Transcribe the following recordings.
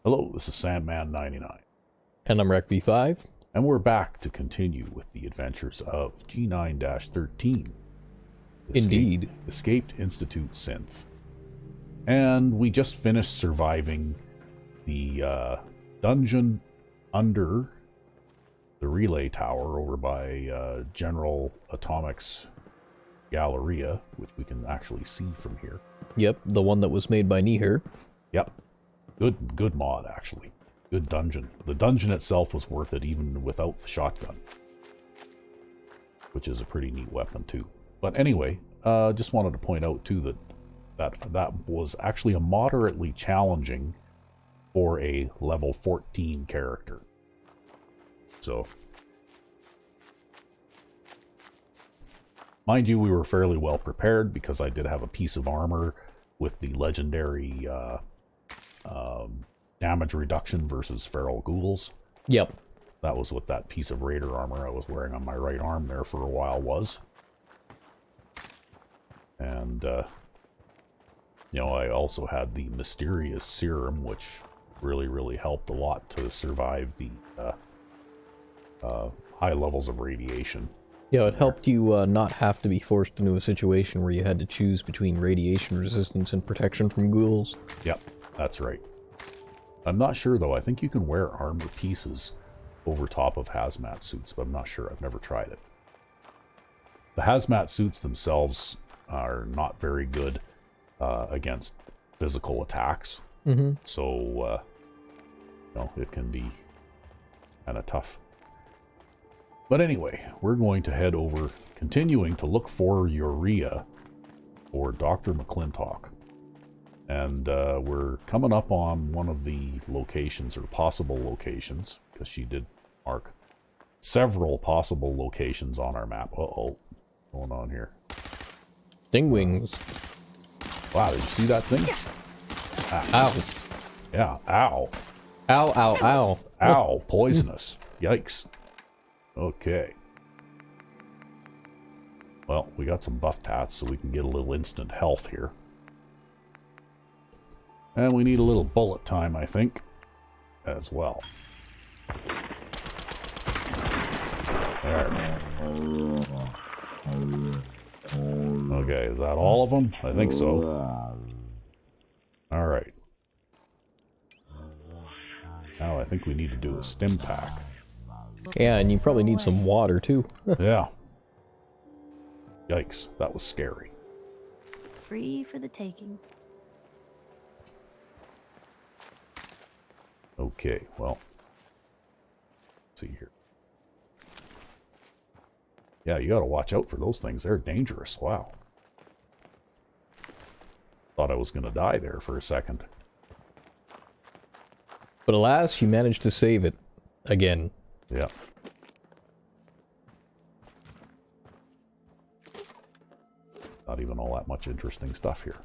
Hello, this is Sandman 99. And I'm Rec V5. And we're back to continue with the adventures of G9-13. Indeed. Escaped Institute Synth. And we just finished surviving the dungeon under the relay tower over by General Atomic's Galleria, which we can actually see from here. Yep, the one that was made by Nihir. Yep. Good mod, actually. Good dungeon. The dungeon itself was worth it even without the shotgun, which is a pretty neat weapon too. But anyway, just wanted to point out too that was actually a moderately challenging for a level 14 character. So, mind you, we were fairly well prepared because I did have a piece of armor with the legendary damage reduction versus feral ghouls. Yep. That was what that piece of raider armor I was wearing on my right arm there for a while was. And, you know, I also had the mysterious serum, which really helped a lot to survive the high levels of radiation. Yeah, it helped you not have to be forced into a situation where you had to choose between radiation resistance and protection from ghouls. Yep, that's right. I'm not sure, though. I think you can wear armor pieces over top of hazmat suits, but I'm not sure. I've never tried it. The hazmat suits themselves are not very good against physical attacks. Mm-hmm. So, you know, it can be kind of tough. But anyway, we're going to head over, continuing to look for urea for Dr. McClintock. And we're coming up on one of the locations, or possible locations, because she did mark several possible locations on our map. Uh-oh. What's going on here? Stingwings. Wow, did you see that thing? Ah. Ow. Yeah, ow. Ow, ow, ow. Ow, poisonous. Yikes. Okay. Well, we got some buff tats, so we can get a little instant health here. And we need a little bullet time, I think, as well. There. Okay, is that all of them? I think so. Alright. Now I think we need to do a stim pack. Yeah, and you probably need some water, too. Yeah. Yikes, that was scary. Free for the taking. Okay, well, let's see here. Yeah, you gotta watch out for those things. They're dangerous. Wow. Thought I was gonna die there for a second. But alas, you managed to save it. Again. Yeah. Not even all that much interesting stuff here.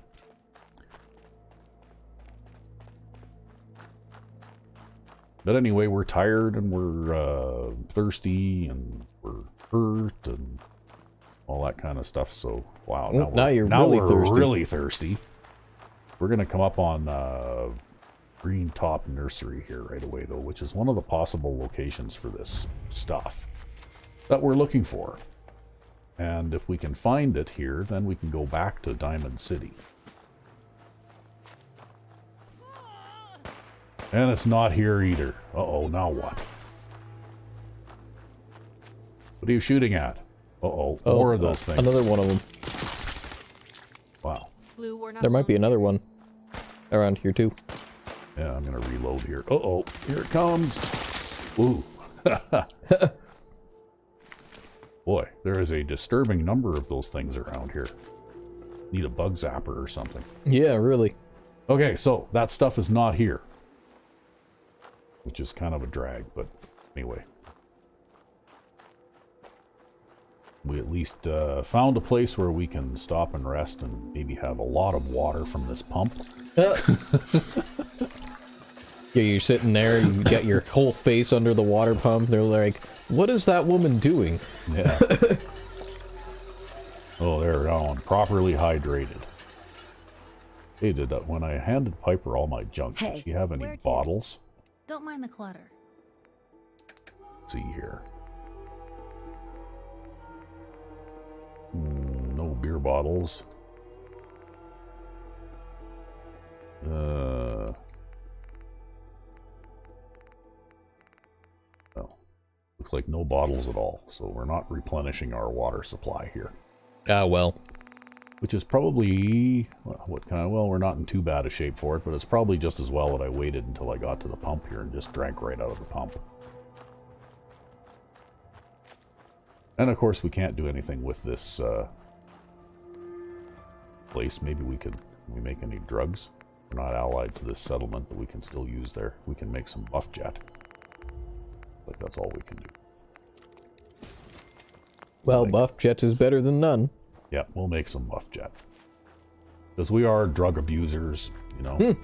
But anyway, we're tired and we're thirsty and we're hurt and all that kind of stuff. So, wow. Now we're really thirsty. We're going to come up on Green Top Nursery here right away, though, which is one of the possible locations for this stuff that we're looking for. And if we can find it here, then we can go back to Diamond City. And it's not here either. Uh-oh, now what? What are you shooting at? Uh-oh, more of those things. Another one of them. Wow. There might be another one around here, too. Yeah, I'm going to reload here. Uh-oh, here it comes. Ooh. Boy, there is a disturbing number of those things around here. Need a bug zapper or something. Yeah, really. Okay, so that stuff is not here. Which is kind of a drag, but anyway. We at least found a place where we can stop and rest and maybe have a lot of water from this pump. Yeah, you're sitting there, you got your whole face under the water pump, they're like, what is that woman doing? Yeah. Oh, there, now I'm properly hydrated. Hey, when I handed Piper all my junk, did Hey, she have any where to? bottles? Don't mind the clutter. Let's see here. No beer bottles. No. Looks like no bottles at all, so we're not replenishing our water supply here. Ah, well. Which is probably, well, we're not in too bad a shape for it, but it's probably just as well that I waited until I got to the pump here and just drank right out of the pump. And of course we can't do anything with this place. Maybe can we make any drugs? We're not allied to this settlement, but we can still use there. We can make some buff jet. Like that's all we can do. Well, buff jet is better than none. Yeah, we'll make some buff jet. Because we are drug abusers, you know.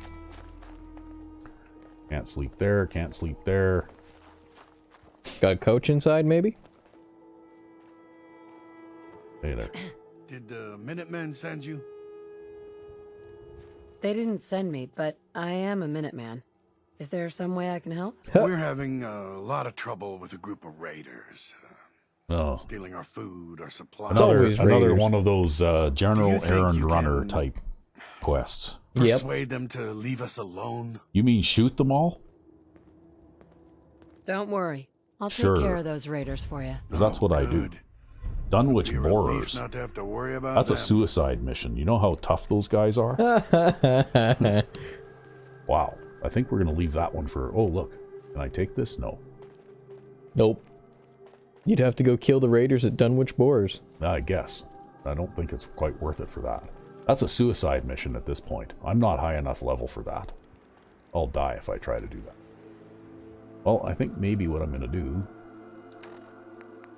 Can't sleep there, can't sleep there. Got a couch inside, maybe? Hey there. Did the Minutemen send you? They didn't send me, but I am a Minuteman. Is there some way I can help? We're having a lot of trouble with a group of raiders. Oh. Stealing our food, our supplies. Another one of those general think errand you runner can type quests. Persuade them to leave us alone? You mean shoot them all? Don't worry. I'll Sure. take care of those raiders for you. Because that's what I do. Good. Dunwich Be a relief Borers. not to have to worry about That's a them. suicide mission. You know how tough those guys are? Wow. I think we're going to leave that one for... Oh, look. Can I take this? No. Nope. You'd have to go kill the raiders at Dunwich Borers. I guess. I don't think it's quite worth it for that. That's a suicide mission at this point. I'm not high enough level for that. I'll die if I try to do that. Well, I think maybe what I'm going to do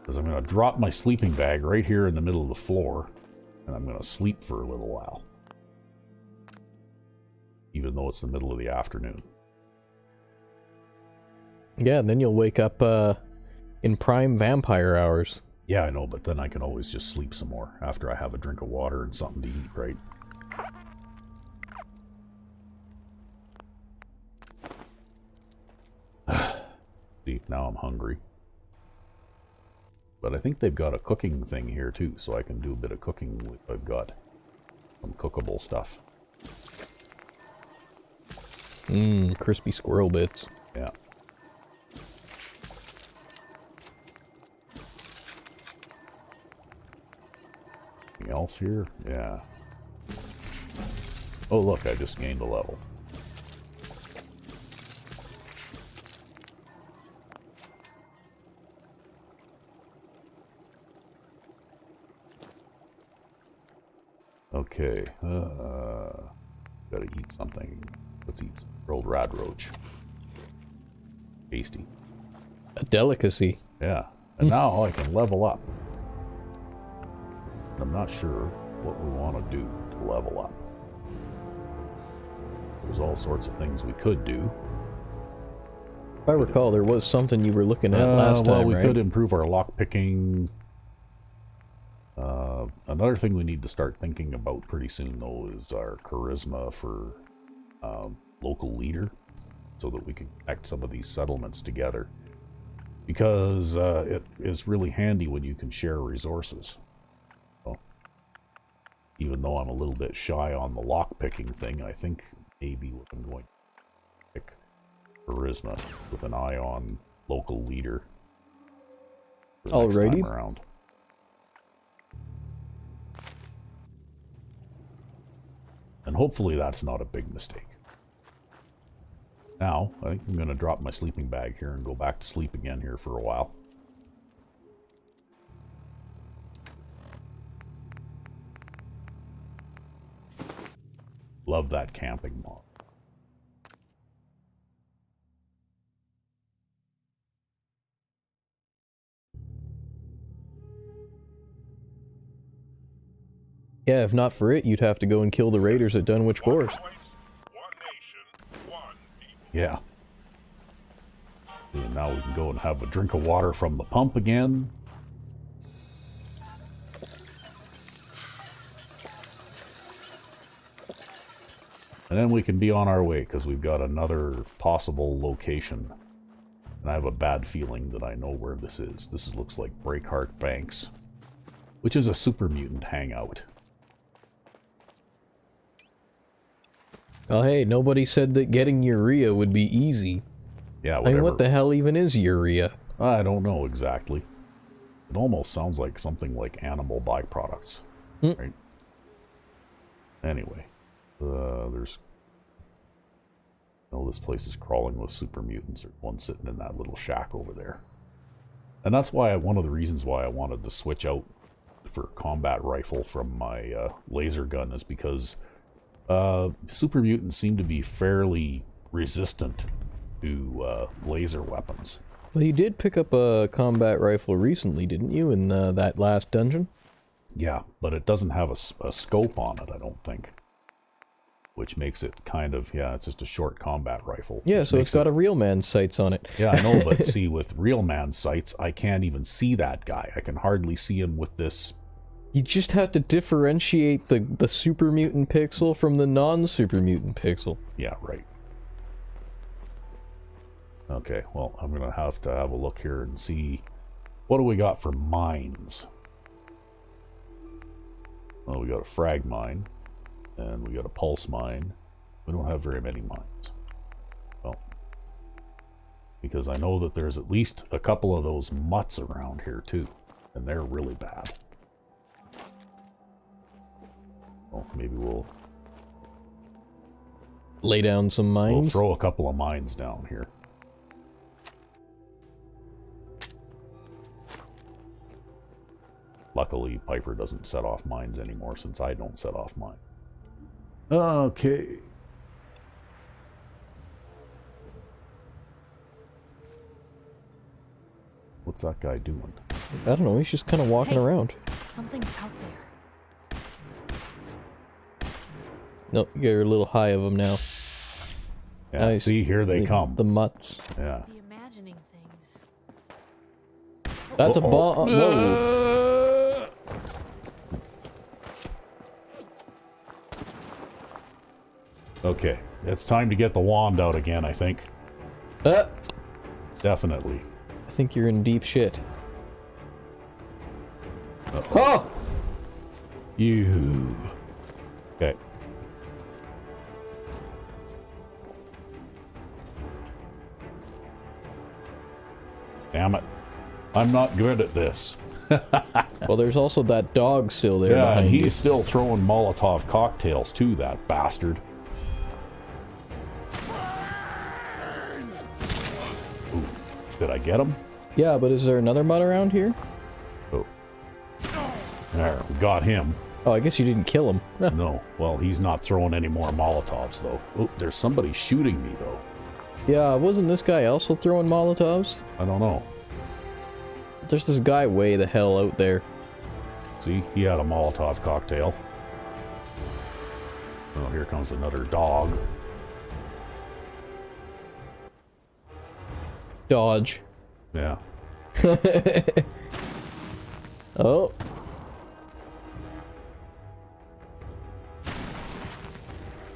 is I'm going to drop my sleeping bag right here in the middle of the floor, and I'm going to sleep for a little while. Even though it's the middle of the afternoon. Yeah, and then you'll wake up in prime vampire hours. Yeah, I know, but then I can always just sleep some more after I have a drink of water and something to eat, right? See, now I'm hungry. But I think they've got a cooking thing here too, so I can do a bit of cooking with I've got some cookable stuff. Crispy squirrel bits. Yeah. Anything else here? Yeah. Oh look, I just gained a level. Okay, gotta eat something. Let's eat some grilled radroach. Tasty. A delicacy. Yeah, and now I can level up. I'm not sure what we want to do to level up. There's all sorts of things we could do. If I recall, there was something you were looking at last time, well, we right? could improve our lockpicking. Another thing we need to start thinking about pretty soon, though, is our charisma for local leader, so that we can connect some of these settlements together. Because it is really handy when you can share resources. So, even though I'm a little bit shy on the lockpicking thing, I think maybe I'm going to pick charisma with an eye on local leader. For the next Alrighty. time around. And hopefully that's not a big mistake. Now, I think I'm going to drop my sleeping bag here and go back to sleep again here for a while. Love that camping mod. Yeah, if not for it, you'd have to go and kill the raiders at Dunwich Borers. Yeah. And now we can go and have a drink of water from the pump again. And then we can be on our way, because we've got another possible location. And I have a bad feeling that I know where this is. Looks like Breakheart Banks, which is a super mutant hangout. Oh hey, nobody said that getting urea would be easy. Yeah, I whatever. mean, what the hell even is urea? I don't know exactly. It almost sounds like something like animal byproducts. Right? Anyway, there's... Oh, this place is crawling with super mutants. There's one sitting in that little shack over there. And that's why one of the reasons why I wanted to switch out for combat rifle from my laser gun is because super mutants seem to be fairly resistant to laser weapons. Well, you did pick up a combat rifle recently, didn't you, in that last dungeon? Yeah, but it doesn't have a scope on it, I don't think. Which makes it kind of, yeah, it's just a short combat rifle. Yeah, so it's got a real man's sights on it. Yeah, I know, but see, with real man's sights, I can't even see that guy. I can hardly see him with this. You just have to differentiate the super mutant pixel from the non-super mutant pixel. Yeah, right. Okay, well, I'm going to have a look here and see, what do we got for mines? Well, we got a frag mine. And we got a pulse mine. We don't have very many mines. Well, because I know that there's at least a couple of those mutts around here too. And they're really bad. Well, maybe we'll lay down some mines. We'll throw a couple of mines down here. Luckily, Piper doesn't set off mines anymore since I don't set off mine. Okay. What's that guy doing? I don't know, he's just kind of walking around. Something's out there. Nope, you got a little high of them now. Yeah, Nice. see, here they come. The mutts. Yeah. Be imagining things. That's a bomb. Whoa. Okay, it's time to get the wand out again, I think. Definitely. I think you're in deep shit. Uh-oh. Oh! You. Okay. Damn it. I'm not good at this. Well, there's also that dog still there Yeah, and behind he's you. still throwing Molotov cocktails too, that bastard. Ooh, did I get him? Yeah, but is there another mutt around here? Oh. There, we got him. Oh, I guess you didn't kill him. No, well, he's not throwing any more Molotovs, though. Oh, there's somebody shooting me, though. Yeah, wasn't this guy also throwing Molotovs? I don't know. There's this guy way the hell out there. See, he had a Molotov cocktail. Oh, here comes another dog. Dodge. Yeah. Oh.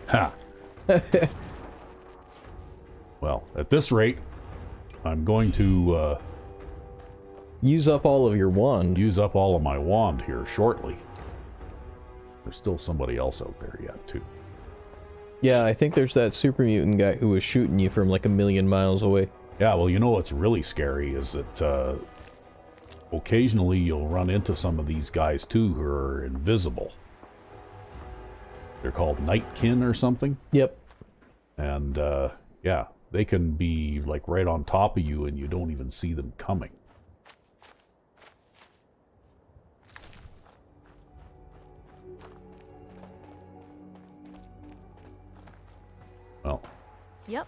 Ha! Well, at this rate, I'm going to Use up all of your wand. use up all of my wand here shortly. There's still somebody else out there yet, too. Yeah, I think there's that super mutant guy who was shooting you from like 1,000,000 miles away. Yeah, well, you know what's really scary is that occasionally you'll run into some of these guys, too, who are invisible. They're called Nightkin or something. Yep. And, yeah, they can be, like, right on top of you and you don't even see them coming. Well. Yep.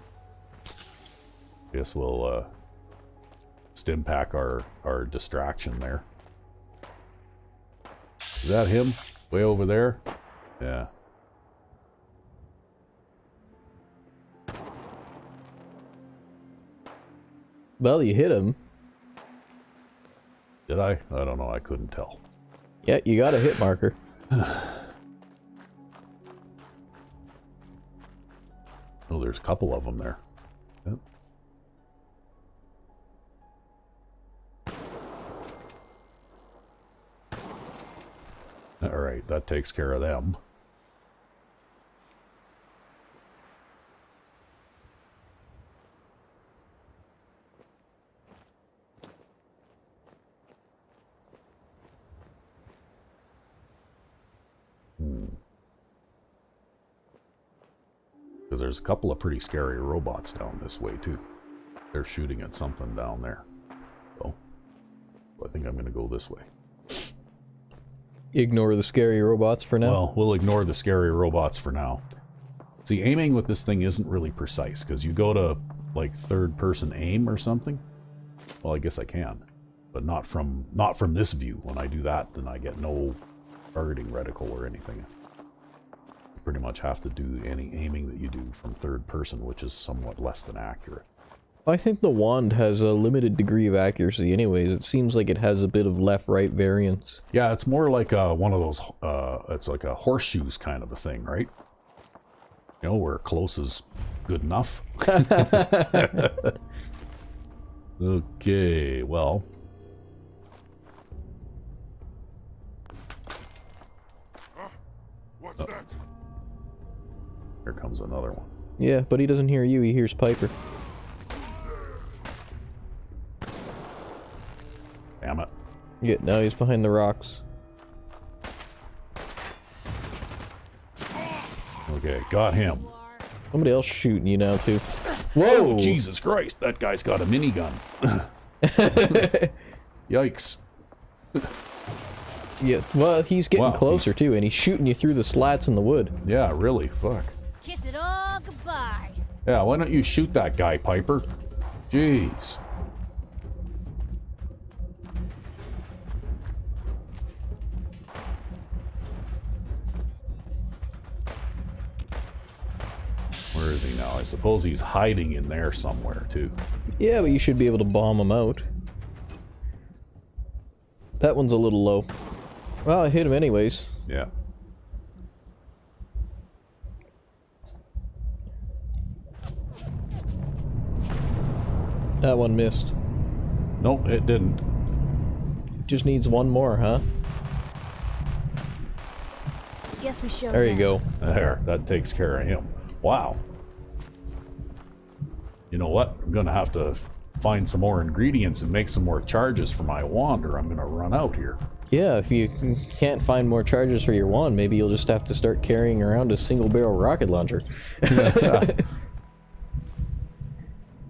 Guess we'll, stimpack our distraction there. Is that him? Way over there? Yeah. Well, you hit him. Did I? I don't know. I couldn't tell. Yeah, you got a hit marker. Oh, there's a couple of them there. Yep. All right, that takes care of them. Because there's a couple of pretty scary robots down this way, too. They're shooting at something down there. So, I think I'm going to go this way. Ignore the scary robots for now? Well, we'll ignore the scary robots for now. See, aiming with this thing isn't really precise, because you go to, like, third-person aim or something. Well, I guess I can. But not from this view. When I do that, then I get no targeting reticle or anything. Pretty much have to do any aiming that you do from third person, which is somewhat less than accurate. I think the wand has a limited degree of accuracy anyways. It seems like it has a bit of left-right variance. Yeah, it's more like one of those, it's like a horseshoes kind of a thing, right? You know, where close is good enough. Okay, well. What's that? Here comes another one. Yeah, but he doesn't hear you, he hears Piper. Damn it. Yeah, now he's behind the rocks. Okay, got him. Somebody else shooting you now, too. Whoa! Jesus Christ, that guy's got a minigun. Yikes. Yeah, well, he's getting Wow, closer, too, and he's shooting you through the slats in the wood. Yeah, really, fuck. Kiss it all goodbye. Yeah, why don't you shoot that guy, Piper? Jeez. Where is he now? I suppose he's hiding in there somewhere, too. Yeah, but you should be able to bomb him out. That one's a little low. Well, I hit him anyways. Yeah. That one missed. Nope, it didn't. Just needs one more, huh? Guess we showed There you them. go. There, that takes care of him. Wow. You know what? I'm gonna have to find some more ingredients and make some more charges for my wand, or I'm gonna run out here. Yeah, if you can't find more charges for your wand, maybe you'll just have to start carrying around a single-barrel rocket launcher.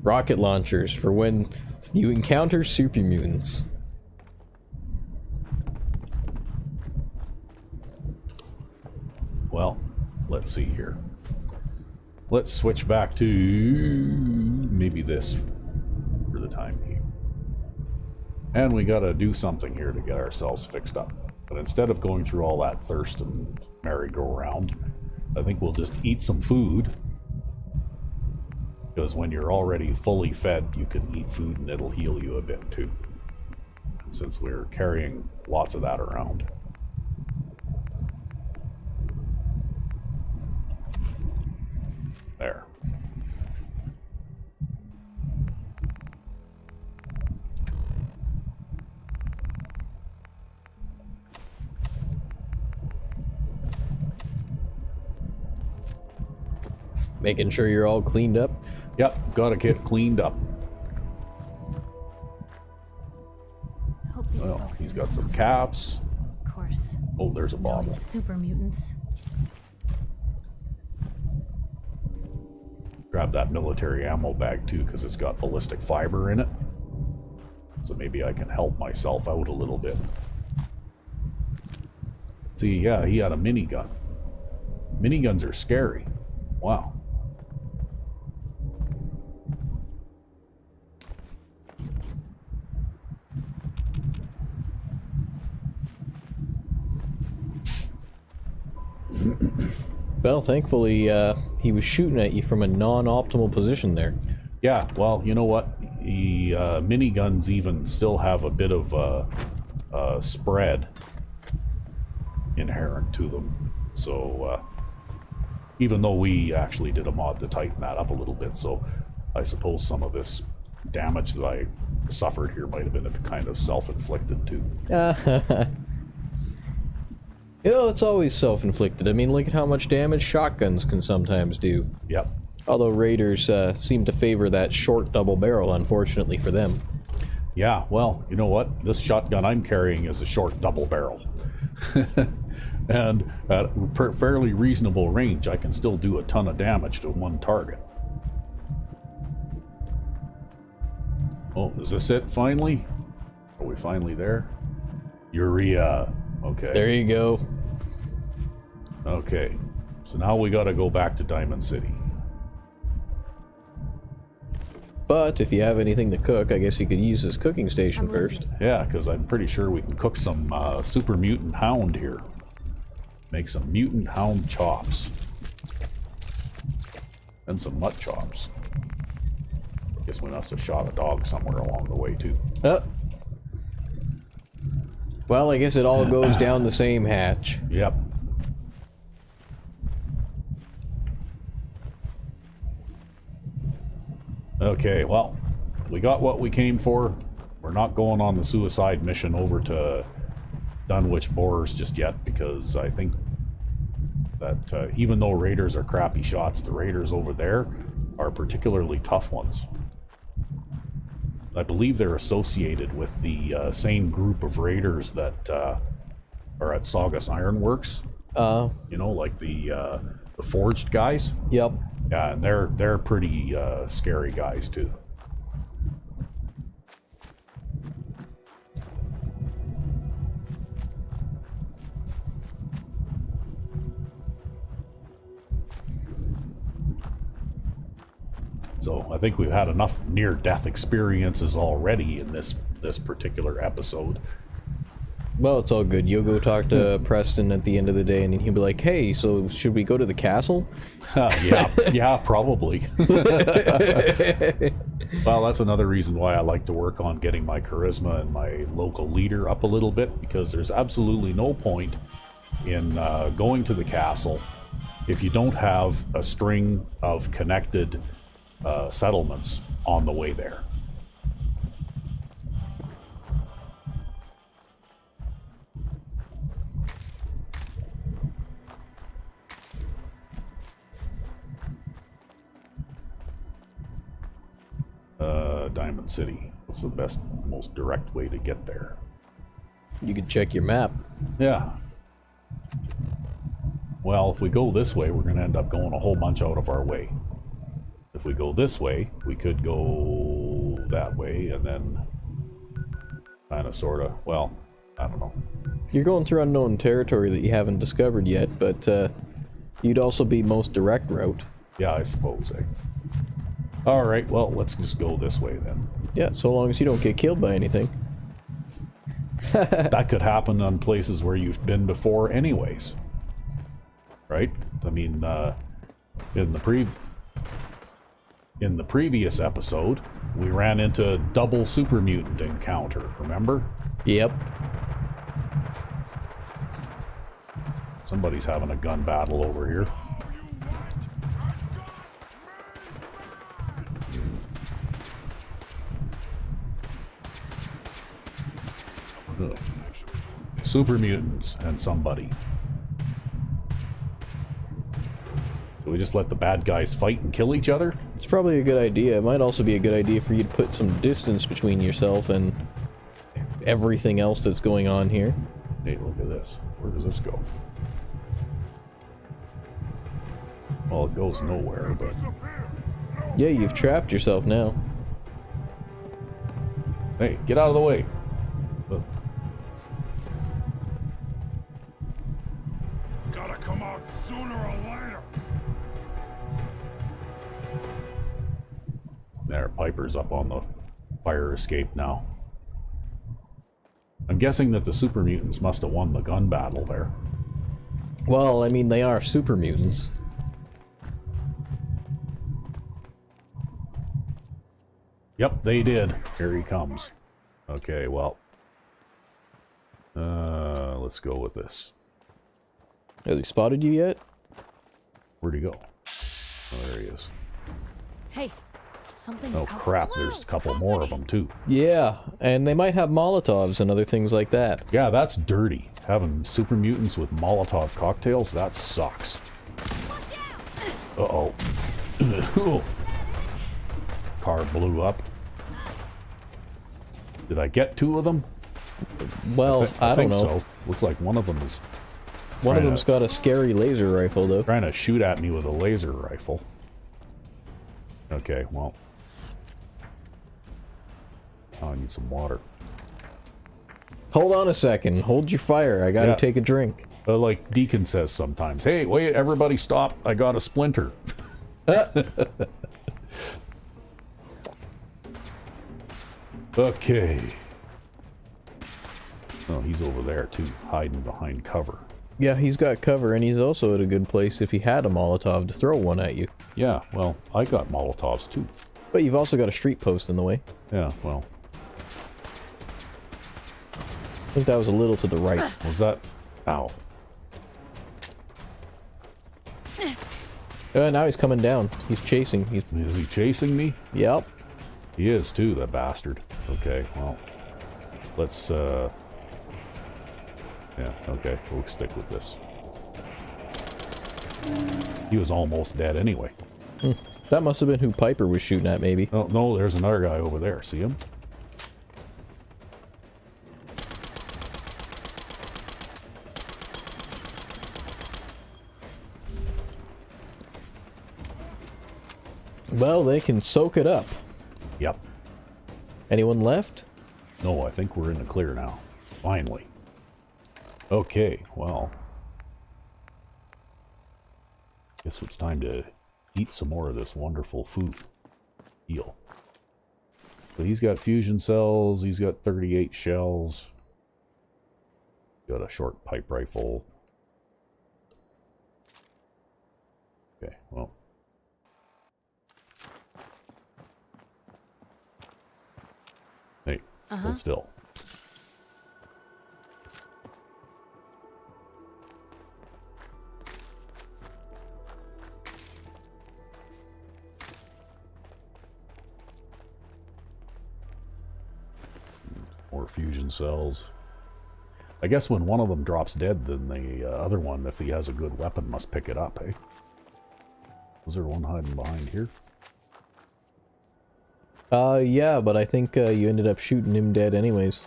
Rocket launchers for when you encounter supermutants. Well, let's see here. Let's switch back to maybe this for the time being. And we gotta do something here to get ourselves fixed up. But instead of going through all that thirst and merry-go-round, I think we'll just eat some food. Because when you're already fully fed, you can eat food and it'll heal you a bit too. Since we're carrying lots of that around. There. Making sure you're all cleaned up. Yep, gotta get cleaned up. Hope these Well, folks he's didn't got some suffer. caps. Of course. Oh, there's a Knowing bottle. super mutants. Grab that military ammo bag too, because it's got ballistic fiber in it. So maybe I can help myself out a little bit. See, yeah, he had a minigun. Miniguns are scary. Wow. Well, thankfully, he was shooting at you from a non-optimal position there. Yeah, well, you know what? The miniguns even still have a bit of spread inherent to them. So Even though we actually did a mod to tighten that up a little bit, so I suppose some of this damage that I suffered here might have been a kind of self-inflicted too. You know, it's always self-inflicted. I mean, look at how much damage shotguns can sometimes do. Yep. Although raiders seem to favor that short double barrel, unfortunately for them. Yeah, well, you know what? This shotgun I'm carrying is a short double barrel. And at fairly reasonable range, I can still do a ton of damage to one target. Oh, is this it finally? Are we finally there? Urea. Okay. There you go. Okay. So now we gotta go back to Diamond City. But if you have anything to cook, I guess you could use this cooking station first. Yeah, because I'm pretty sure we can cook some super mutant hound here. Make some mutant hound chops. And some mutt chops. Guess we must have shot a dog somewhere along the way too. Well, I guess it all goes down the same hatch. Yep. Okay, well, we got what we came for. We're not going on the suicide mission over to Dunwich Borers just yet, because I think that even though raiders are crappy shots, the raiders over there are particularly tough ones. I believe they're associated with the same group of raiders that are at Saugus Ironworks. You know, like the forged guys. Yep. Yeah, and they're pretty scary guys too. So I think we've had enough near-death experiences already in this particular episode. Well, it's all good. You'll go talk to Preston at the end of the day, and he'll be like, "Hey, so should we go to the castle?" Yeah, probably. Well, that's another reason why I like to work on getting my charisma and my local leader up a little bit, because there's absolutely no point in going to the castle if you don't have a string of connected settlements on the way there. Diamond City. What's the best, most direct way to get there? You can check your map. Yeah. Well, if we go this way, we're going to end up going a whole bunch out of our way. If we go this way, we could go that way, and then kind of, sort of, well, I don't know. You're going through unknown territory that you haven't discovered yet, but you'd also be most direct route. Yeah, I suppose, eh? Alright, well, let's just go this way then. Yeah, so long as you don't get killed by anything. That could happen on places where you've been before anyways. Right? I mean, in the previous episode, we ran into a double super mutant encounter, remember? Yep. Somebody's having a gun battle over here. Ugh. Super mutants and somebody. Do we just let the bad guys fight and kill each other? It's probably a good idea. It might also be a good idea for you to put some distance between yourself and everything else that's going on here. Hey, look at this. Where does this go? Well, it goes nowhere, but... Yeah, you've trapped yourself now. Hey, get out of the way. Ugh. Gotta come out sooner or later. There, Piper's up on the fire escape now. I'm guessing that the super mutants must have won the gun battle there. Well, I mean, they are super mutants. Yep, they did. Here he comes. Okay, well. Let's go with this. Has he spotted you yet? Where'd he go? Oh, there he is. Hey, something's Oh out. crap, there's a couple more of them too. Yeah, and they might have Molotovs and other things like that. Yeah, that's dirty. Having super mutants with Molotov cocktails, that sucks. Uh-oh. Car blew up. Did I get 2 of them? Well, I don't think know. so. Looks like one of them is One of trying them's to- got a scary laser rifle, though. trying to shoot at me with a laser rifle. Okay, well. Oh, I need some water. Hold on a second. Hold your fire. I gotta Yeah. take a drink. Like Deacon says sometimes, hey, wait, everybody stop. I got a splinter. Okay. Oh, he's over there too, hiding behind cover. Yeah, he's got cover, and he's also at a good place if he had a Molotov to throw one at you. Yeah, well, I got Molotovs too. But you've also got a street post in the way. Yeah, well, I think that was a little to the right. was that... Ow. Now he's coming down. He's chasing. He's... Is he chasing me? Yep. He is too, that bastard. Okay, well, let's, yeah, okay, we'll stick with this. He was almost dead anyway. That must have been who Piper was shooting at, maybe. Oh, no, there's another guy over there. See him? Well, they can soak it up. Yep. Anyone left? No, I think we're in the clear now. Finally. Okay, well. Guess it's time to eat some more of this wonderful food. Eel. So he's got fusion cells, he's got 38 shells. Got a short pipe rifle. Okay, well. Hey, hold still. More fusion cells. I guess when one of them drops dead, then the other one, if he has a good weapon, must pick it up, eh? Was there one hiding behind here? Yeah, but I think you ended up shooting him dead anyways.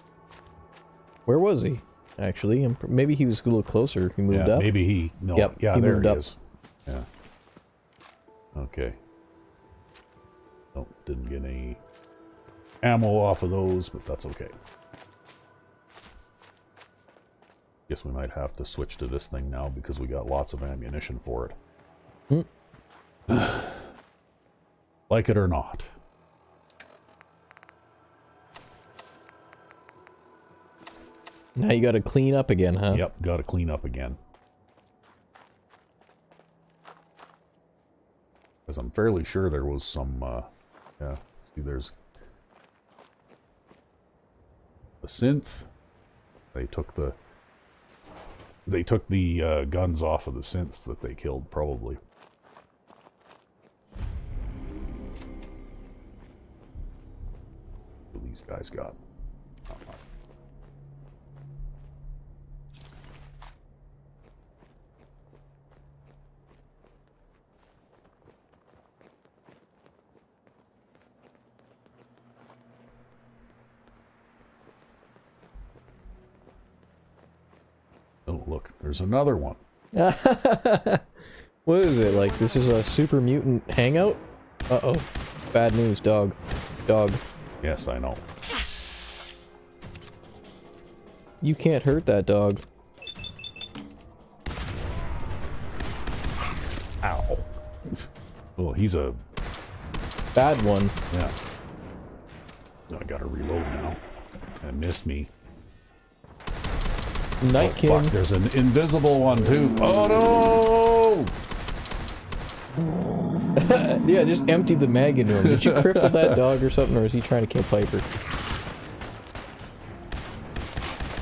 Where was he? Actually, maybe he was a little closer. He moved Yeah, up. maybe he... No, Yep, yeah, he there moved he up. is. Yeah. Okay. Nope, didn't get any ammo off of those, but that's okay. Guess we might have to switch to this thing now because we got lots of ammunition for it. Like it or not. Now you gotta clean up again, huh? Yep, got to clean up again. Because I'm fairly sure there was some, yeah, see there's a synth. They took the guns off of the synths that they killed, probably. What these guys got? Not much. Oh, look, there's another one. What is it, like, this is a super mutant hangout? Uh-oh. Bad news, dog. Dog. Yes, I know. You can't hurt that dog. Ow. Oh, he's a... Bad one. Yeah. I gotta reload now. That missed me. Nightkin. Oh, fuck, there's an invisible one too. Oh no! Yeah, just empty the mag into him. Did you cripple that dog or something, or is he trying to kill Piper?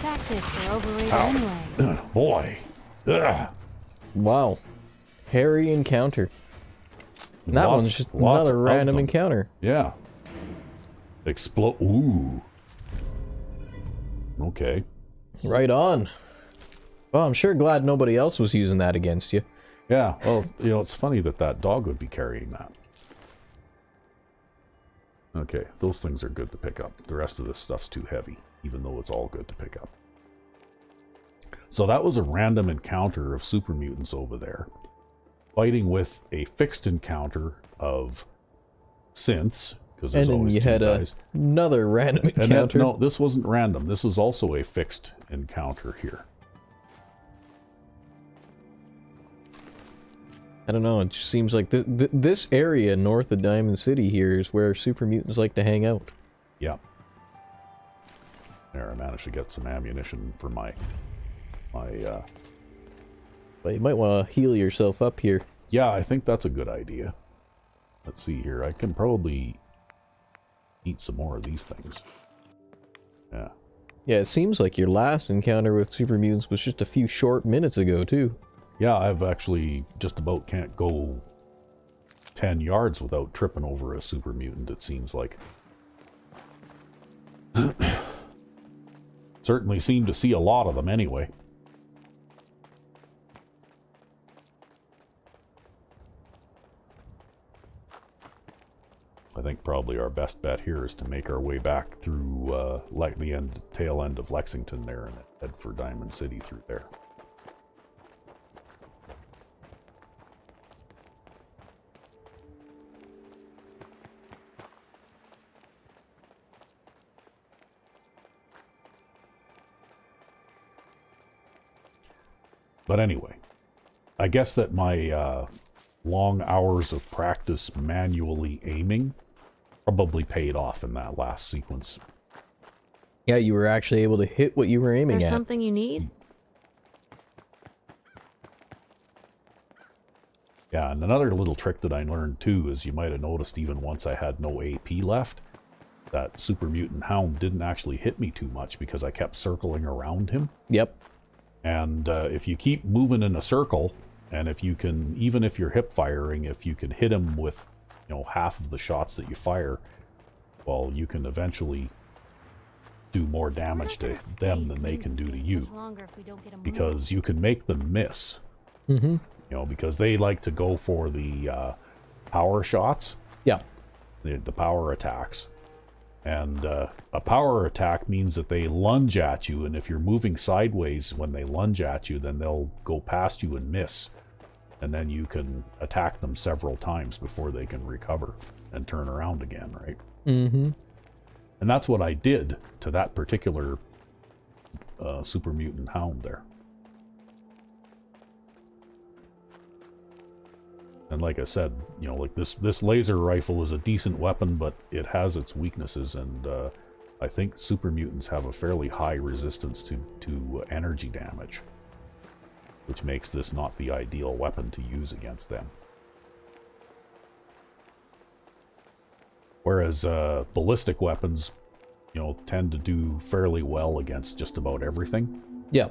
Tactics are overrated anyway. Boy. Ugh. Wow. Hairy encounter. And that one's just not a random encounter. Yeah. Ooh. Okay. Right on. Well, I'm sure glad nobody else was using that against you. Yeah, well, you know, it's funny that that dog would be carrying that. Okay, those things are good to pick up. The rest of this stuff's too heavy, even though it's all good to pick up. So that was a random encounter of super mutants over there, fighting with a fixed encounter of synths, because there's always two guys. And then you had another random encounter. No, this wasn't random. This is also a fixed encounter here. I don't know, it just seems like this area north of Diamond City here is where super mutants like to hang out. Yeah. There, I managed to get some ammunition for my... But you might want to heal yourself up here. Yeah, I think that's a good idea. Let's see here. I can probably eat some more of these things. Yeah. Yeah, it seems like your last encounter with super mutants was just a few short minutes ago, too. Yeah, I've actually just about can't go 10 yards without tripping over a super mutant, it seems like. Certainly seem to see a lot of them anyway. I think probably our best bet here is to make our way back through like the tail end of Lexington there and head for Diamond City through there. But anyway, I guess that my long hours of practice manually aiming probably paid off in that last sequence. Yeah, you were actually able to hit what you were aiming There's at. something you need? Yeah, and another little trick that I learned too is you might have noticed even once I had no AP left, that super mutant hound didn't actually hit me too much because I kept circling around him. Yep. And if you keep moving in a circle, and if you can, even if you're hip firing, if you can hit him with, you know, half of the shots that you fire, well, you can eventually do more damage to them than they can do to you. Because you can make them miss. Mm-hmm. You know, because they like to go for the power shots. Yeah. The power attacks. And a power attack means that they lunge at you, and if you're moving sideways when they lunge at you, then they'll go past you and miss. And then you can attack them several times before they can recover and turn around again, right? Mm-hmm. And that's what I did to that particular super mutant hound there. And like I said, you know, like this laser rifle is a decent weapon, but it has its weaknesses, and I think super mutants have a fairly high resistance to energy damage, which makes this not the ideal weapon to use against them. Whereas ballistic weapons, you know, tend to do fairly well against just about everything. Yeah.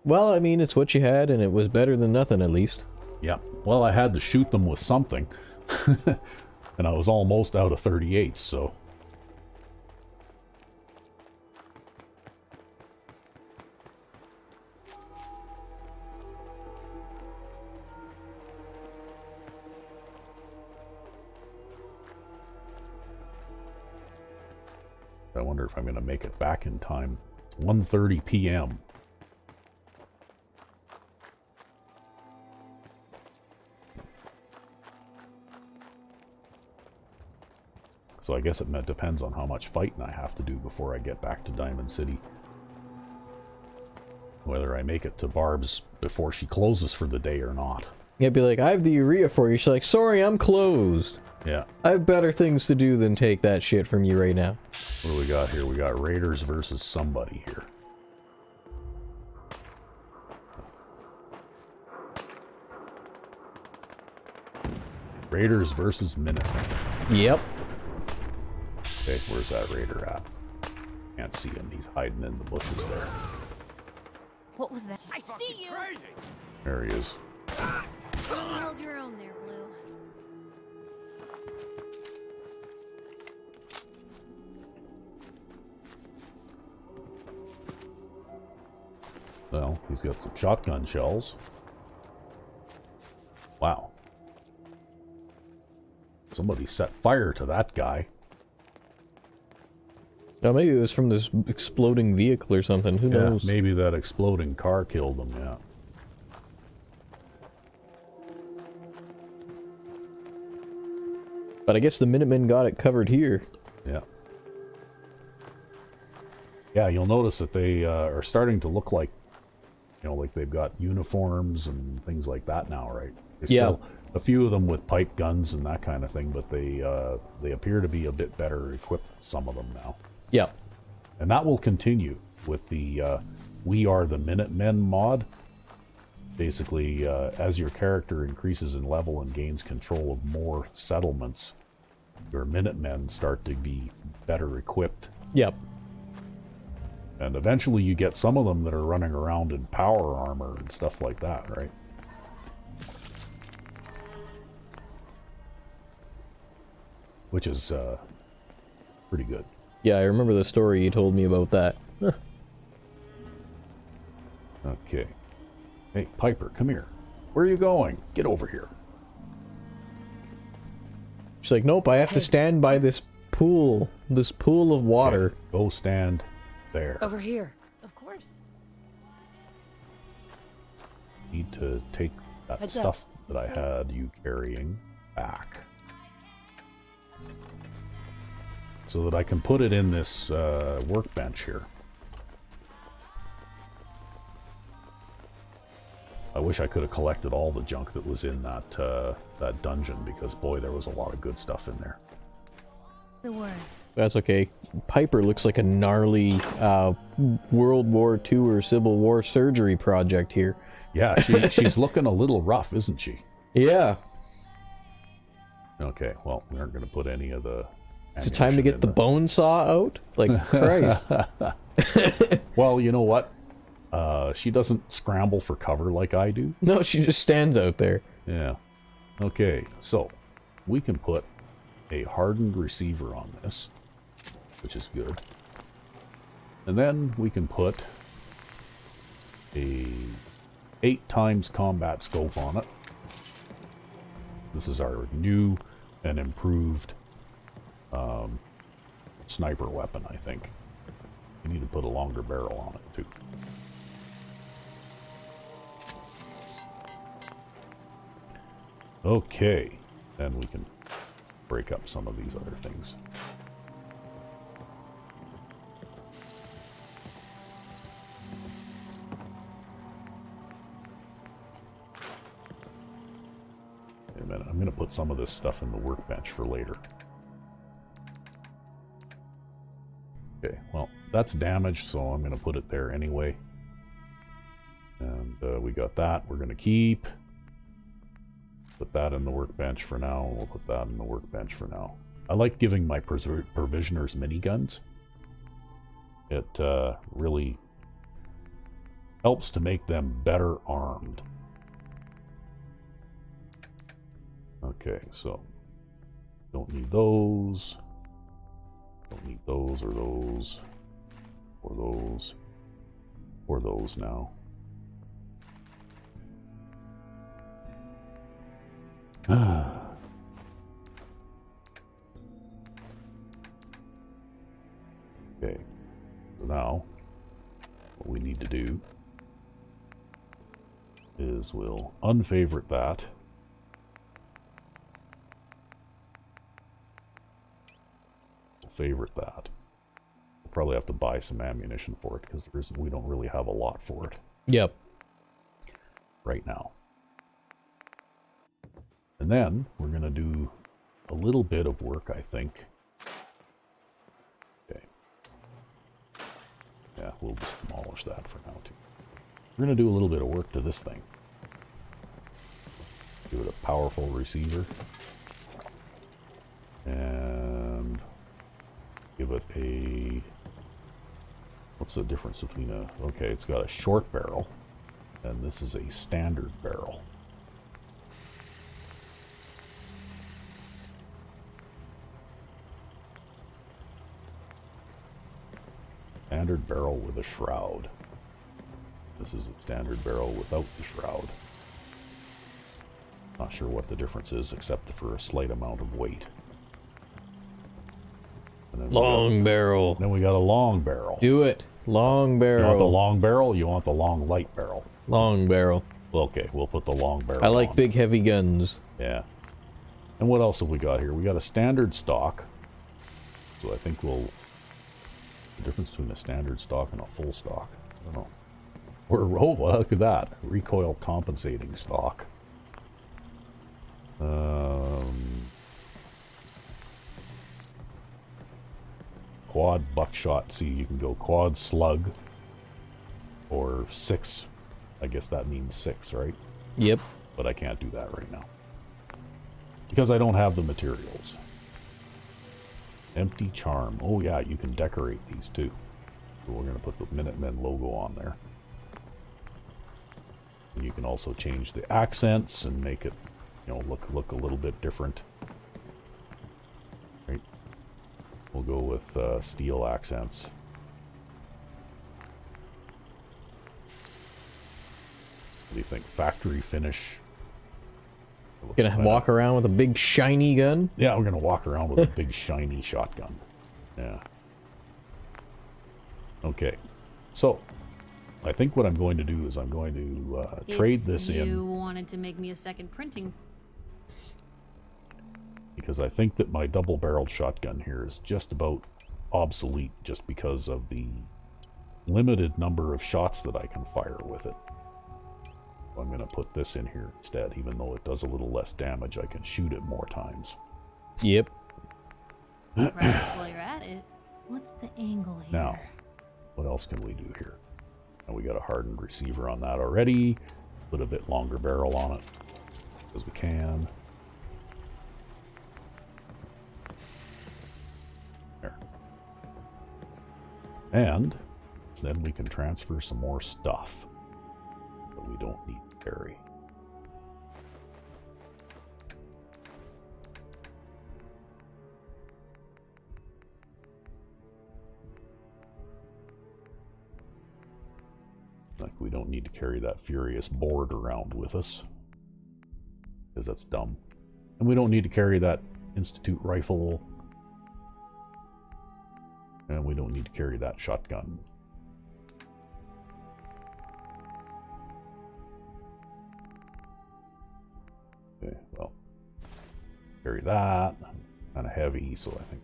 Well, I mean, it's what you had, and it was better than nothing, at least. Yeah. Well, I had to shoot them with something. And I was almost out of 38s, so... I wonder if I'm going to make it back in time. 1:30 p.m. So I guess it depends on how much fighting I have to do before I get back to Diamond City. Whether I make it to Barb's before she closes for the day or not. Yeah, be like, I have the urea for you. She's like, sorry, I'm closed. Yeah. I have better things to do than take that shit from you right now. What do we got here? We got Raiders versus somebody here. Raiders versus Minutemen. Yep. Okay, where's that Raider at? Can't see him. He's hiding in the bushes there. What was that? I see you! There he is. You held your own there, Blue. Well, he's got some shotgun shells. Wow. Somebody set fire to that guy. Now maybe it was from this exploding vehicle or something. Who knows? Maybe that exploding car killed him, yeah. But I guess the Minutemen got it covered here. Yeah. Yeah, you'll notice that they are starting to look like, you know, like they've got uniforms and things like that now, right? There's still a few of them with pipe guns and that kind of thing, but they appear to be a bit better equipped, some of them now. Yeah. And that will continue with the We Are the Minutemen mod. Basically, as your character increases in level and gains control of more settlements, your Minutemen start to be better equipped. Yep. And eventually you get some of them that are running around in power armor and stuff like that, right? Which is pretty good. Yeah, I remember the story you told me about that. Okay. Hey, Piper, come here. Where are you going? Get over here. She's like, nope, I have to stand by this pool of water. Okay, go stand there. Over here. Of course. Need to take that Heads stuff up. that I had you carrying back. So that I can put it in this workbench here. I wish I could have collected all the junk that was in that that dungeon, because boy, there was a lot of good stuff in there. The word. That's okay. Piper looks like a gnarly World War II or Civil War surgery project here. Yeah, she's looking a little rough, isn't she? Yeah. Okay, well, we aren't going to put any of the... Is it time to get the bone saw out? Like, Christ. Well, you know what? She doesn't scramble for cover like I do. No, she just stands out there. Yeah. Okay, so we can put a hardened receiver on this, which is good. And then we can put a 8x combat scope on it. This is our new and improved sniper weapon, I think. We need to put a longer barrel on it, too. Okay, then we can break up some of these other things. Wait a minute, I'm going to put some of this stuff in the workbench for later. Okay, well, that's damaged, so I'm going to put it there anyway. And we got that. We're going to keep. Put that in the workbench for now. We'll put that in the workbench for now. I like giving my provisioners miniguns. It really helps to make them better armed. Okay, so don't need those. Don't need those or those or those or those now. Okay, so now what we need to do is we'll unfavorite that. We'll favorite that. We'll probably have to buy some ammunition for it because we don't really have a lot for it. Yep. Right now. And then we're going to do a little bit of work, I think. Okay. Yeah, we'll just demolish that for now, too. We're going to do a little bit of work to this thing. Give it a powerful receiver. And give it a What's the difference between a... Okay, it's got a short barrel, and this is a standard barrel. Standard barrel with a shroud. This is a standard barrel without the shroud. Not sure what the difference is, except for a slight amount of weight. And then Long barrel. Then we got a long barrel. Do it. Long barrel. You want the long barrel? You want the long light barrel? Long barrel. Well, okay, we'll put the long barrel I like on. big heavy guns. Yeah. And what else have we got here? We got a standard stock. So I think we'll... The difference between a standard stock and a full stock. I don't know. Oh, well, look at that. Recoil compensating stock. Quad buckshot. See, you can go quad slug. Or 6. I guess that means 6, right? Yep. But I can't do that right now. Because I don't have the materials. Empty charm. Oh yeah, you can decorate these too. So we're going to put the Minutemen logo on there. And you can also change the accents and make it, you know, look a little bit different. Right. We'll go with steel accents. What do you think? Factory finish. Gonna walk around with a big shiny gun? Yeah, we're gonna walk around with a big shiny shotgun. Yeah. Okay. So, I think what I'm going to do is I'm going to trade this in. You wanted to make me a second printing. Because I think that my double-barreled shotgun here is just about obsolete just because of the limited number of shots that I can fire with it. I'm going to put this in here instead, even though it does a little less damage. I can shoot it more times. Yep. Right, while you're at it, what's the angle here? Now, what else can we do here? Now we got a hardened receiver on that already. Put a bit longer barrel on it, as we can. There. And then we can transfer some more stuff that we don't need to carry. Like, we don't need to carry that furious board around with us, because that's dumb. And we don't need to carry that Institute rifle. And we don't need to carry that shotgun. Okay, well, carry that. Kind of heavy, so I think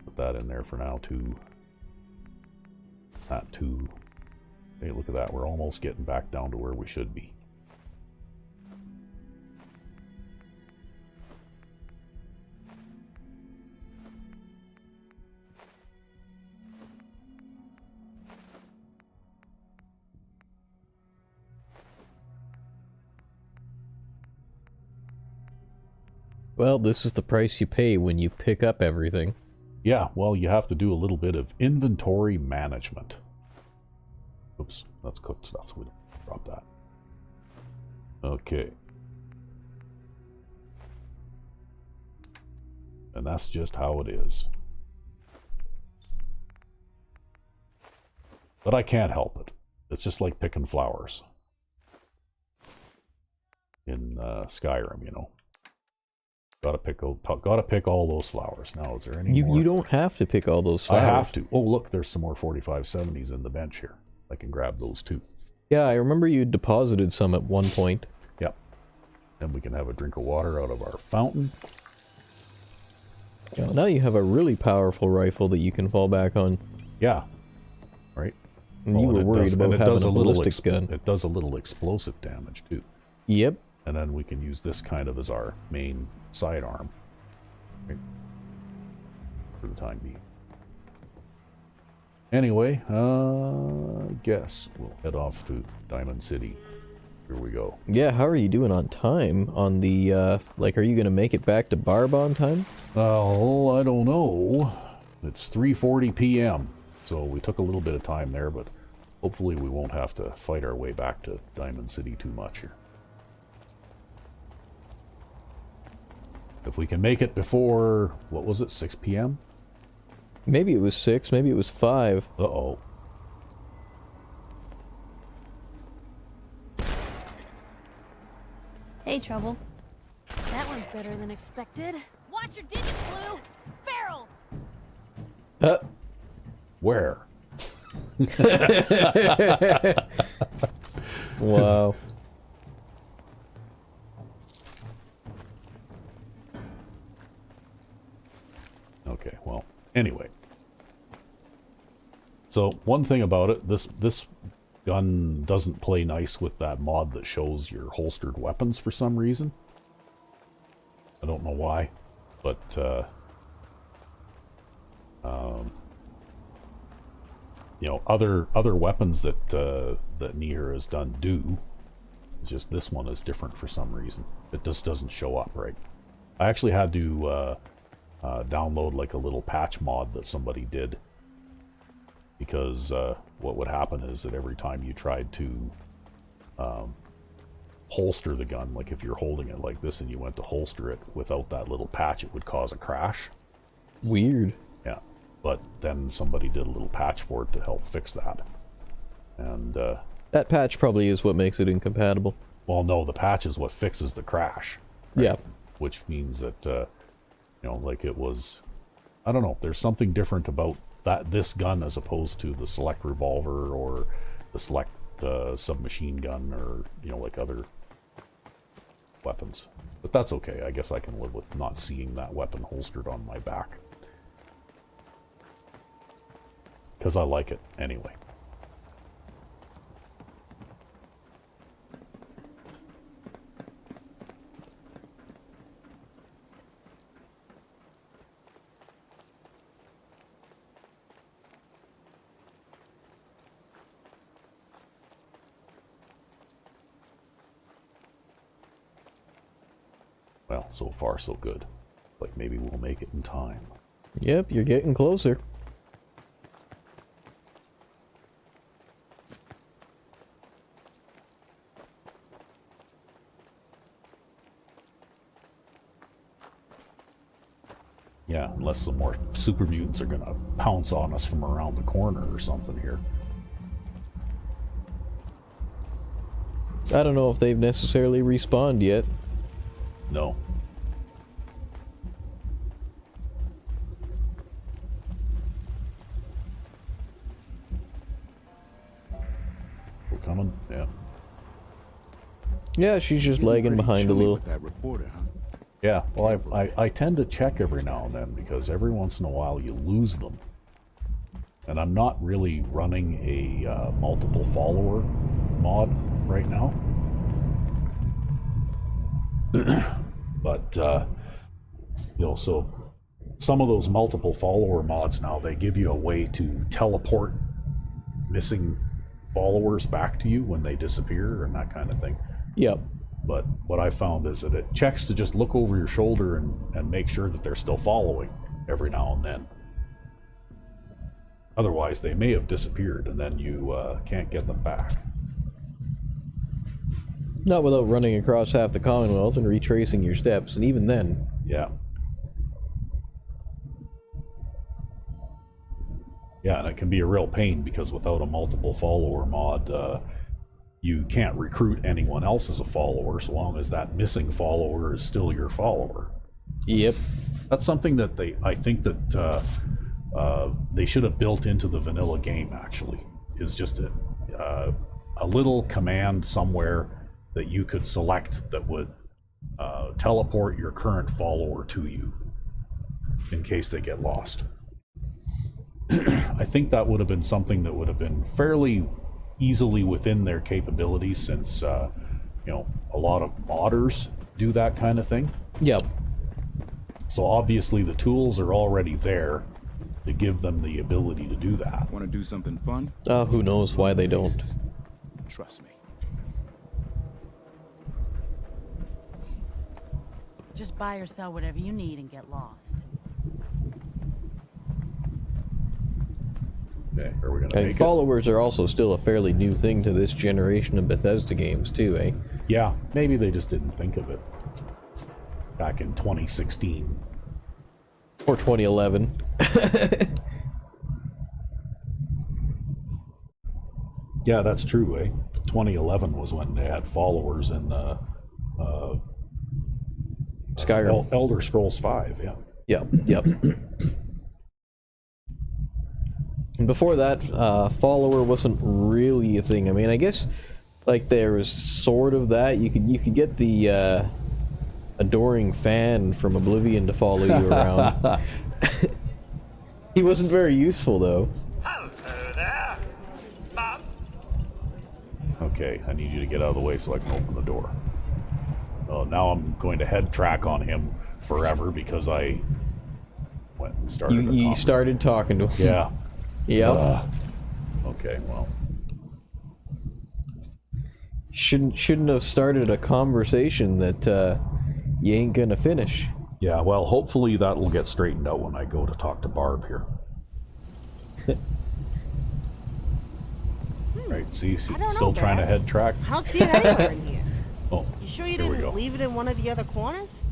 put that in there for now too. That too. Hey, look at that. We're almost getting back down to where we should be. Well, this is the price you pay when you pick up everything. Yeah, well, you have to do a little bit of inventory management. Oops, that's cooked stuff, so we don't drop that. Okay. And that's just how it is. But I can't help it. It's just like picking flowers. In Skyrim, you know. Gotta pick all those flowers. Now, is there any more? You don't have to pick all those flowers. I have to. Oh, look, there's some more 4570s in the bench here. I can grab those too. Yeah, I remember you deposited some at one point. Yep. And we can have a drink of water out of our fountain. Yeah, now you have a really powerful rifle that you can fall back on. Yeah. Right? And you were worried about having a ballistics gun. It does a little explosive damage too. Yep. And then we can use this kind of as our main sidearm. Right? For the time being. Anyway, I guess we'll head off to Diamond City. Here we go. Yeah, how are you doing on time? On the, like, are you going to make it back to Barb on time? Well, I don't know. It's 3:40 p.m. So we took a little bit of time there, but hopefully we won't have to fight our way back to Diamond City too much here. If we can make it before, what was it, 6 p.m.? Maybe it was 6, maybe it was 5. Uh-oh. Hey, Trouble. That one's better than expected. Watch your digits, Blue! Barrels! Where? Wow. Okay, well, anyway. So, one thing about it, this gun doesn't play nice with that mod that shows your holstered weapons for some reason. I don't know why, but, you know, other weapons that, that Nier has done do. It's just this one is different for some reason. It just doesn't show up right. I actually had to, download like a little patch mod that somebody did, because what would happen is that every time you tried to holster the gun, like if you're holding it like this and you went to holster it without that little patch, it would cause a crash. Weird. Yeah, but then somebody did a little patch for it to help fix that. And That patch probably is what makes it incompatible. well, no, the patch is what fixes the crash. Yeah. Which means that you know, like it was, I don't know, there's something different about this gun as opposed to the select revolver or the select submachine gun, or, you know, like other weapons. But that's okay. I guess I can live with not seeing that weapon holstered on my back, because I like it anyway. Well, so far so good. Like maybe we'll make it in time. Yep, you're getting closer. Yeah, unless some more super mutants are gonna pounce on us from around the corner or something here. I don't know if they've necessarily respawned yet. No. We're coming? Yeah. Yeah, she's just lagging behind a little. With that reporter, huh? Yeah, well, I tend to check every now and then, because every once in a while you lose them. And I'm not really running a multiple follower mod right now. But, you know, so some of those multiple follower mods now, they give you a way to teleport missing followers back to you when they disappear and that kind of thing. Yep. But what I found is that it checks to just look over your shoulder and make sure that they're still following every now and then. Otherwise, they may have disappeared and then you can't get them back. Not without running across half the Commonwealth and retracing your steps, and even then. Yeah. Yeah, and it can be a real pain, because without a multiple follower mod, you can't recruit anyone else as a follower so long as that missing follower is still your follower. Yep. That's something that I think that they should have built into the vanilla game, actually, is just a little command somewhere that you could select that would teleport your current follower to you in case they get lost. I think that would have been something that would have been fairly easily within their capabilities, since you know, a lot of modders do that kind of thing. Yep. So obviously the tools are already there to give them the ability to do that. Want to do something fun? Who knows why they don't. Trust me. Just buy or sell whatever you need and get lost. Yeah, Okay, are we gonna And make it? followers are also still a fairly new thing to this generation of Bethesda games, too, eh? Yeah, maybe they just didn't think of it back in 2016. Or 2011. Yeah, that's true, eh? 2011 was when they had followers in Skyrim. Elder Scrolls 5, yeah. Yep. And before that, follower wasn't really a thing. I mean, I guess like there was sort of that. You could get the adoring fan from Oblivion to follow you around. He wasn't very useful though. Hello there. Mom. Okay, I need you to get out of the way so I can open the door. Now I'm going to head track on him forever because I went and started. You started talking to him. Yeah. Yep. Okay. Well. Shouldn't have started a conversation that you ain't gonna finish. Yeah. Well, hopefully that will get straightened out when I go to talk to Barb here. Right. See, I don't still know, trying to Babs. head track. I don't see it anywhere in here. Oh. You sure you Here we go. didn't leave it in one of the other corners?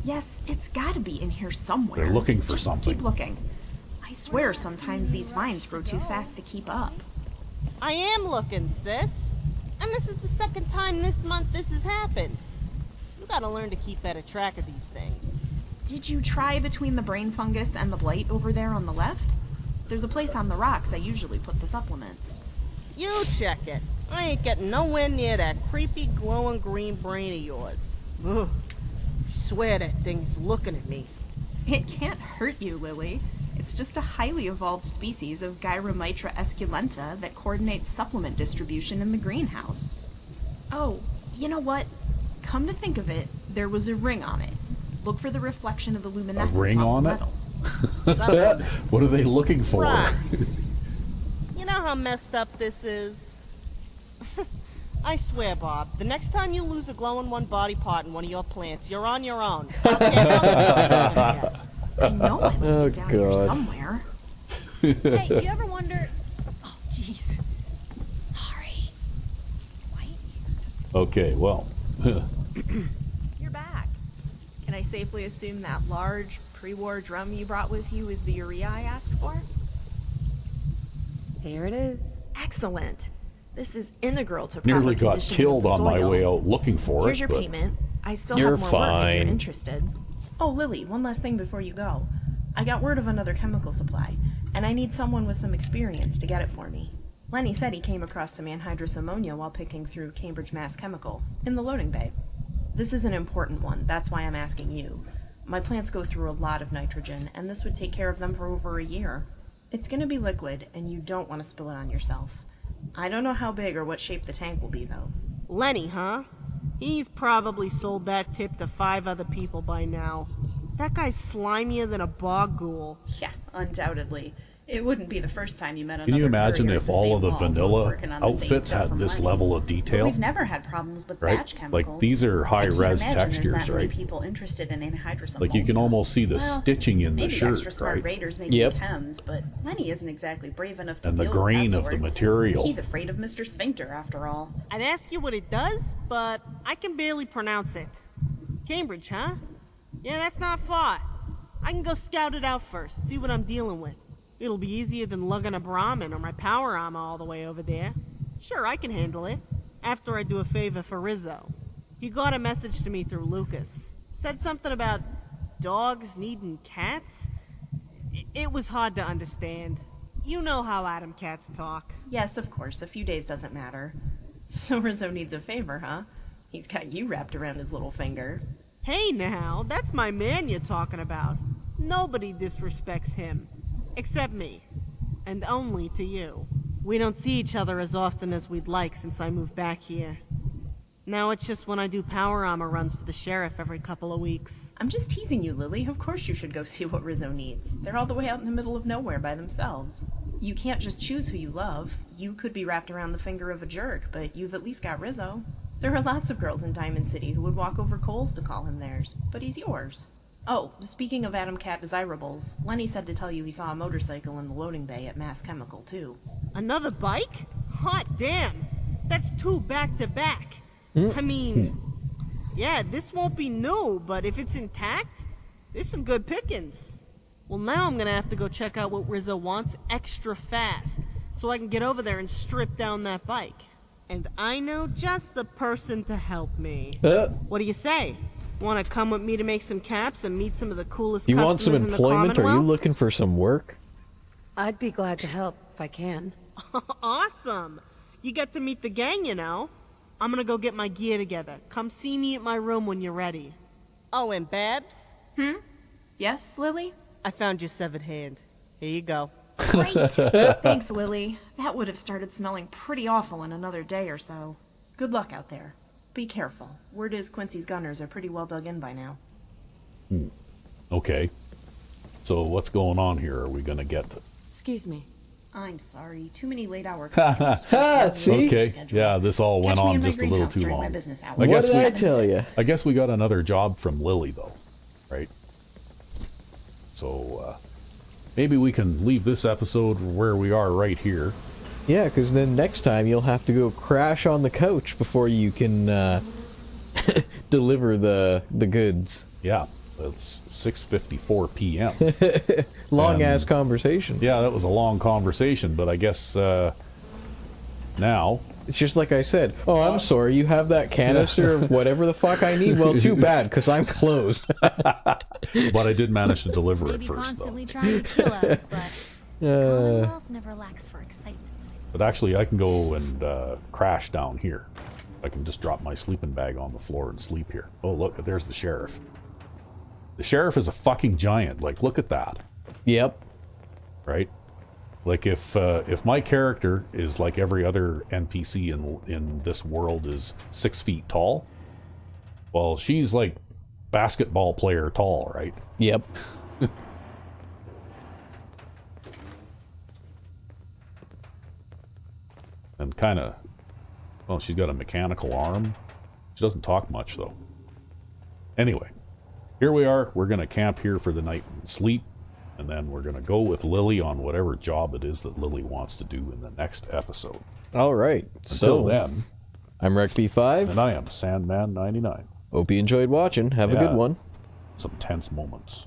Yes, it's gotta be in here somewhere. They're looking for Just something. Keep looking. I swear sometimes these vines grow too fast to keep up. I am looking, sis. And this is the second time this month this has happened. You gotta learn to keep better track of these things. Did you try between the brain fungus and the blight over there on the left? There's a place on the rocks I usually put the supplements. You check it. I ain't getting nowhere near that creepy glowing green brain of yours. Ugh. I swear that thing's looking at me. It can't hurt you, Lily. It's just a highly evolved species of Gyromitra esculenta that coordinates supplement distribution in the greenhouse. Oh, you know what? Come to think of it, there was a ring on it. Look for the reflection of the luminescence ring on the it? metal. What are they looking for? Right. You know how messed up this is? I swear, Bob, the next time you lose a glowing one body part in one of your plants, you're on your own. I can't help it. I know I left Oh, it down here God. somewhere. Hey, you ever wonder? Oh, jeez. Sorry. What? Okay. Well. You're back. Can I safely assume that large pre-war drum you brought with you is the urea I asked for? Here it is. Excellent. This is integral to Nearly proper got conditioning killed of the on my soil. way out looking for Here's it. your But payment. I still You're have more work if fine. you're interested. Oh, Lily, one last thing before you go. I got word of another chemical supply, and I need someone with some experience to get it for me. Lenny said he came across some anhydrous ammonia while picking through Cambridge Mass Chemical in the loading bay. This is an important one, that's why I'm asking you. My plants go through a lot of nitrogen, and this would take care of them for over a year. It's gonna be liquid, and you don't want to spill it on yourself. I don't know how big or what shape the tank will be, though. Lenny, huh? He's probably sold that tip to 5 other people by now. That guy's slimier than a bog ghoul. Yeah, undoubtedly. It wouldn't be the first time you met another can you imagine courier if at the all same of the mall who was vanilla working on the same outfits stuff had from this Lenny. level of But detail? we've never had problems with Right? batch chemicals. Like these are I high-res can't imagine textures, there's that many right? people interested in anhydrous Like you can ammonia. almost see the Well, stitching in the maybe shirt, extra smart right? raiders making Yep. chems, but Lenny isn't exactly brave enough to And the deal with grain that of the sort. material. He's afraid of Mr. Sphincter, after all. I'd ask you what it does, but I can barely pronounce it. Cambridge, huh? Yeah, that's not far. I can go scout it out first, see what I'm dealing with. It'll be easier than lugging a Brahmin or my power armor all the way over there. Sure, I can handle it. After I do a favor for Rizzo. He got a message to me through Lucas. Said something about dogs needing cats. It was hard to understand. You know how Adam cats talk. Yes, of course, a few days doesn't matter. So Rizzo needs a favor, huh? He's got you wrapped around his little finger. Hey now, that's my man you're talking about. Nobody disrespects him. Except me. And only to you. We don't see each other as often as we'd like since I moved back here. Now it's just when I do power armor runs for the sheriff every couple of weeks. I'm just teasing you, Lily. Of course you should go see what Rizzo needs. They're all the way out in the middle of nowhere by themselves. You can't just choose who you love. You could be wrapped around the finger of a jerk, but you've at least got Rizzo. There are lots of girls in Diamond City who would walk over coals to call him theirs, but he's yours. Oh, speaking of Adam Cat desirables, Lenny said to tell you he saw a motorcycle in the loading bay at Mass Chemical, too. Another bike? Hot damn! That's 2 back to back. I mean, yeah, this won't be new, but if it's intact, there's some good pickings. Well, now I'm gonna have to go check out what Rizzo wants extra fast, so I can get over there and strip down that bike. And I know just the person to help me. What do you say? Want to come with me to make some caps and meet some of the coolest You customers want some in the employment? Are you Commonwealth? looking for some work? I'd be glad to help if I can. Awesome! You get to meet the gang, you know. I'm gonna go get my gear together. Come see me at my room when you're ready. Oh, and Babs, Yes, Lily? I found your severed hand. Here you go. Great. Thanks, Lily. That would have started smelling pretty awful in another day or so. Good luck out there. Be careful. Word is Quincy's gunners are pretty well dug in by now. Okay. So what's going on here? Are we gonna get... Excuse me. I'm sorry. Too many late-hour customers. See? Okay, yeah, this all went Catch me on in my just a little greenhouse too during my long. business hours. I guess What did we- I tell you? I guess we got another job from Lily, though, right? So, maybe we can leave this episode where we are right here. Yeah, because then next time you'll have to go crash on the couch before you can deliver the goods. Yeah, it's 6:54 p.m. Long-ass conversation. Yeah, that was a long conversation, but I guess now... It's just like I said. Oh, I'm sorry, you have that canister of whatever the fuck I need? Well, too bad, because I'm closed. But I did manage to deliver it Maybe first, though. constantly trying to kill us, but Commonwealth never lacks for excitement. But actually, I can go and crash down here. I can just drop my sleeping bag on the floor and sleep here. Oh, look, there's the sheriff. The sheriff is a fucking giant. Like, look at that. Yep. Right? Like, if my character is like every other NPC in this world is 6 feet tall, well, she's like basketball player tall, right? Yep. And kind of, well, she's got a mechanical arm. She doesn't talk much, though. Anyway, here we are. We're going to camp here for the night and sleep. And then we're going to go with Lily on whatever job it is that Lily wants to do in the next episode. All right. Until then, I'm RecB5. and I am Sandman 99. Hope you enjoyed watching. Have a Yeah. good one. Some tense moments.